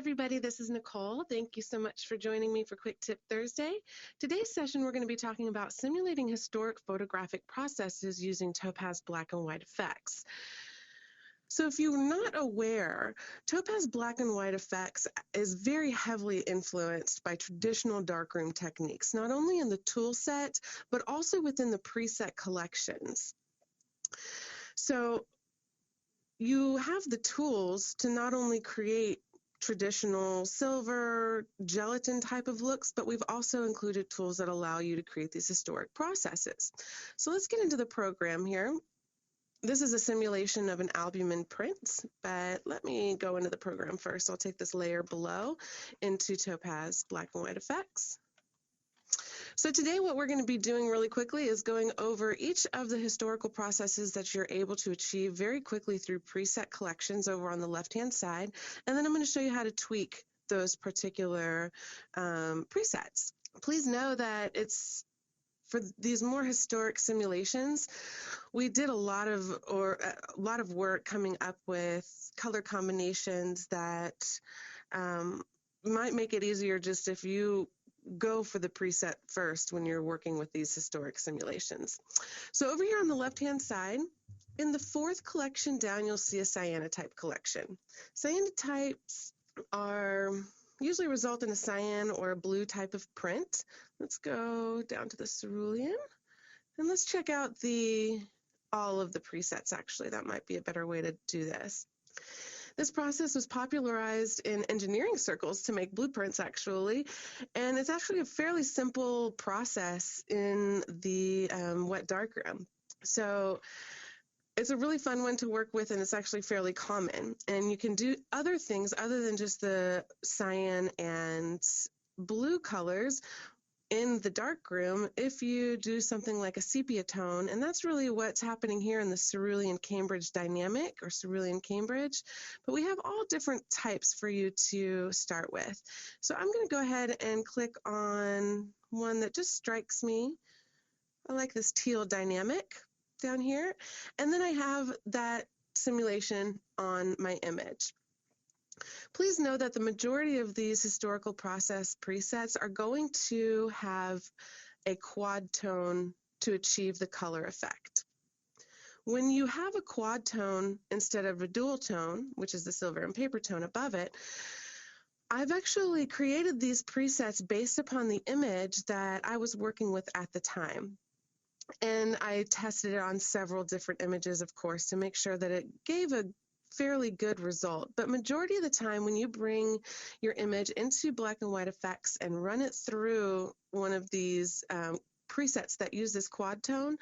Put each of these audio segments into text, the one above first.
everybody, this is Nicole. Thank you so much for joining me for Quick Tip Thursday. Today's session we're going to be talking about simulating historic photographic processes using Topaz black and white effects. So if you're not aware, Topaz black and white effects is very heavily influenced by traditional darkroom techniques, not only in the tool set, but also within the preset collections. So you have the tools to not only create traditional silver, gelatin type of looks, but we've also included tools that allow you to create these historic processes. So let's get into the program here. This is a simulation of an albumen print, but let me go into the program first. I'll take this layer below into Topaz black and white effects. So today what we're going to be doing really quickly is going over each of the historical processes that you're able to achieve very quickly through preset collections over on the left-hand side, and then I'm going to show you how to tweak those particular presets. Please know that for these more historic simulations, we did a lot of work coming up with color combinations that might make it easier just if you go for the preset first when you're working with these historic simulations. So over here on the left-hand side, in the fourth collection down, you'll see a cyanotype collection. Cyanotypes usually result in a cyan or a blue type of print. Let's go down to the cerulean, and let's check out all of the presets, actually. That might be a better way to do this. This process was popularized in engineering circles to make blueprints, actually, and it's actually a fairly simple process in the wet darkroom. So it's a really fun one to work with, and it's actually fairly common. And you can do other things other than just the cyan and blue colors in the darkroom if you do something like a sepia tone, and that's really what's happening here in the cerulean Cambridge dynamic, or cerulean Cambridge, but we have all different types for you to start with. So I'm going to go ahead and click on one that just strikes me. I like this teal dynamic down here, and then I have that simulation on my image. Please know that the majority of these historical process presets are going to have a quad tone to achieve the color effect. When you have a quad tone instead of a dual tone, which is the silver and paper tone above it, I've actually created these presets based upon the image that I was working with at the time. And I tested it on several different images, of course, to make sure that it gave a fairly good result. But majority of the time when you bring your image into black and white effects and run it through one of these presets that use this quad tone,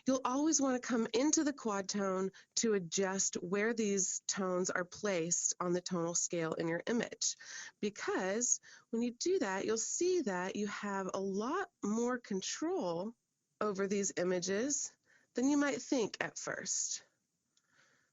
you'll always want to come into the quad tone to adjust where these tones are placed on the tonal scale in your image. Because when you do that, you'll see that you have a lot more control over these images than you might think at first.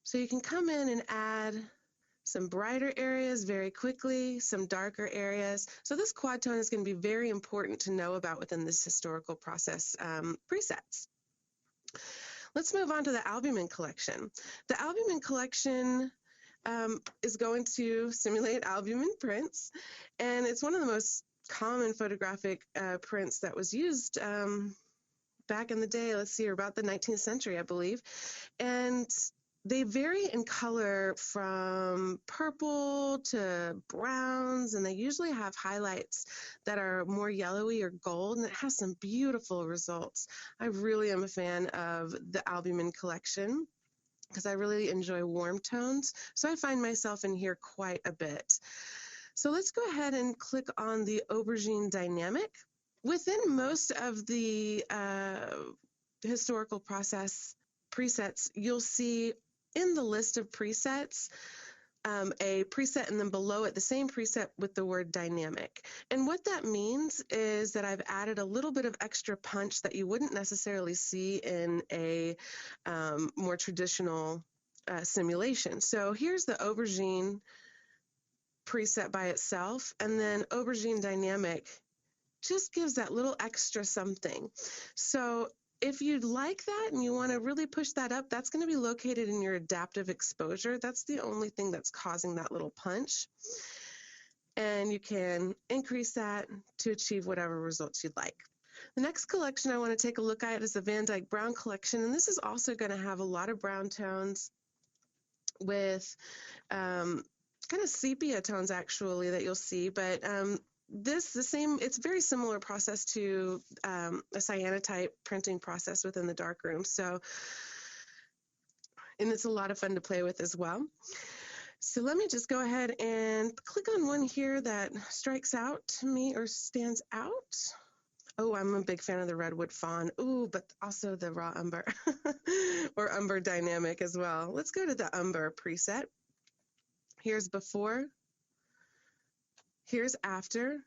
So you can come in and add some brighter areas very quickly, some darker areas. So this quad tone is going to be very important to know about within this historical process presets. Let's move on to the albumen collection. The albumen collection is going to simulate albumen prints, and it's one of the most common photographic prints that was used back in the day. Let's see, about the 19th century, I believe. And they vary in color from purple to browns, and they usually have highlights that are more yellowy or gold, and it has some beautiful results. I really am a fan of the albumen collection because I really enjoy warm tones, so I find myself in here quite a bit. So let's go ahead and click on the aubergine dynamic. Within most of the historical process presets, you'll see in the list of presets a preset, and then below it the same preset with the word dynamic. And what that means is that I've added a little bit of extra punch that you wouldn't necessarily see in a more traditional simulation. So here's the aubergine preset by itself, and then aubergine dynamic just gives that little extra something. So if you'd like that and you want to really push that up, that's going to be located in your adaptive exposure. That's the only thing that's causing that little punch. and you can increase that to achieve whatever results you'd like. The next collection I want to take a look at is the Van Dyke Brown collection, and this is also going to have a lot of brown tones with kind of sepia tones actually that you'll see, but it's very similar process to a cyanotype printing process within the darkroom. And it's a lot of fun to play with as well. So let me just go ahead and click on one here that strikes out to me or stands out. Oh, I'm a big fan of the redwood fawn. Ooh, but also the raw umber or umber dynamic as well. Let's go to the umber preset. Here's before, here's after.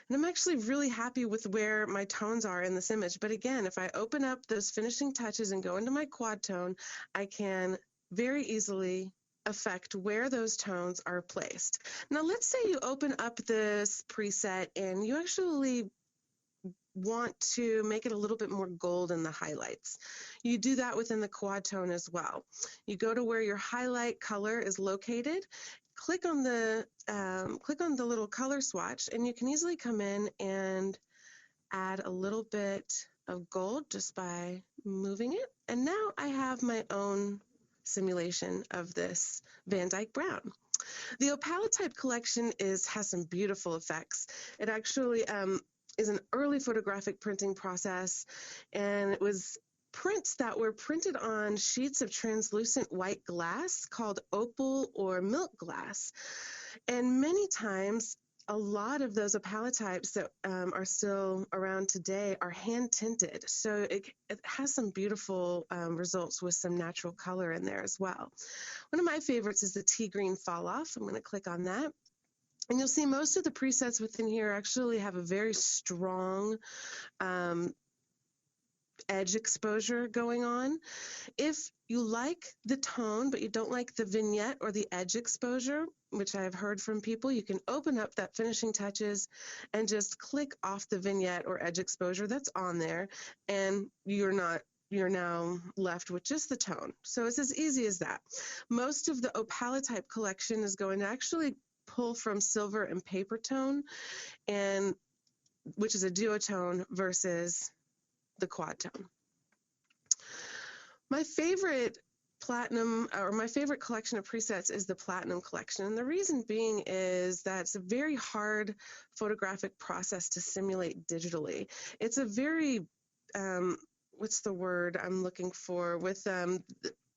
And I'm actually really happy with where my tones are in this image. But again, if I open up those finishing touches and go into my quad tone, I can very easily affect where those tones are placed. Now, let's say you open up this preset and you actually want to make it a little bit more gold in the highlights. You do that within the quad tone as well. You go to where your highlight color is located, click on the little color swatch, and you can easily come in and add a little bit of gold just by moving it. And now I have my own simulation of this Van Dyke Brown. The Opalotype collection has some beautiful effects. It actually is an early photographic printing process, and it was prints that were printed on sheets of translucent white glass called opal or milk glass. And many times, a lot of those Opalotypes that are still around today are hand tinted. So it has some beautiful results with some natural color in there as well. One of my favorites is the tea green fall off. I'm going to click on that. And you'll see most of the presets within here actually have a very strong edge exposure going on. If you like the tone, but you don't like the vignette or the edge exposure, which I have heard from people, you can open up that finishing touches and just click off the vignette or edge exposure that's on there, and you're now left with just the tone. So it's as easy as that. Most of the Opalotype collection is going to actually pull from silver and paper tone, and which is a duotone versus the quad tone. My favorite collection of presets is the platinum collection, and the reason being is that it's a very hard photographic process to simulate digitally. It's a very what's the word I'm looking for with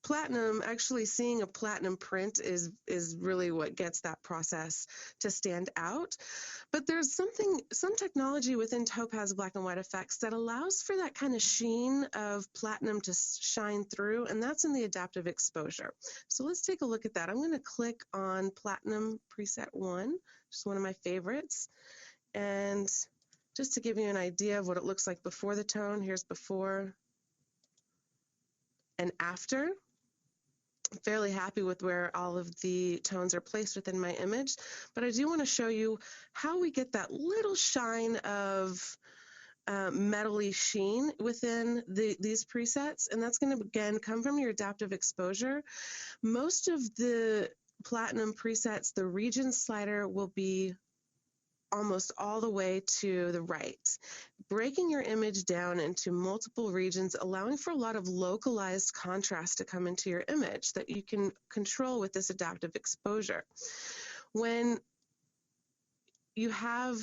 platinum. Actually seeing a platinum print is really what gets that process to stand out. But there's some technology within Topaz Black and White Effects that allows for that kind of sheen of platinum to shine through, and that's in the adaptive exposure. So let's take a look at that. I'm going to click on Platinum Preset 1, which is one of my favorites. And just to give you an idea of what it looks like before the tone, here's before and after. I'm fairly happy with where all of the tones are placed within my image, but I do want to show you how we get that little shine of metally sheen within these presets, and that's going to again come from your adaptive exposure. Most of the platinum presets, the region slider will be almost all the way to the right, breaking your image down into multiple regions, allowing for a lot of localized contrast to come into your image that you can control with this adaptive exposure. When you have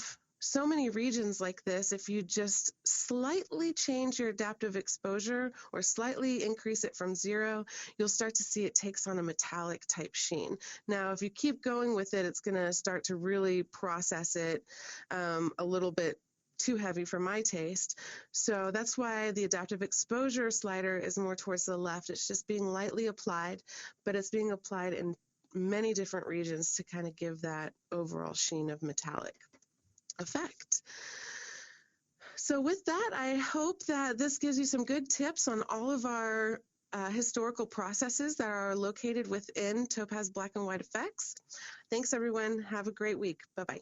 so many regions like this, if you just slightly change your adaptive exposure or slightly increase it from 0, you'll start to see it takes on a metallic type sheen. Now, if you keep going with it, it's going to start to really process it a little bit too heavy for my taste. So that's why the adaptive exposure slider is more towards the left. It's just being lightly applied, but it's being applied in many different regions to kind of give that overall sheen of metallic effect. So with that, I hope that this gives you some good tips on all of our historical processes that are located within Topaz Black and White Effects. Thanks, everyone. Have a great week. Bye-bye.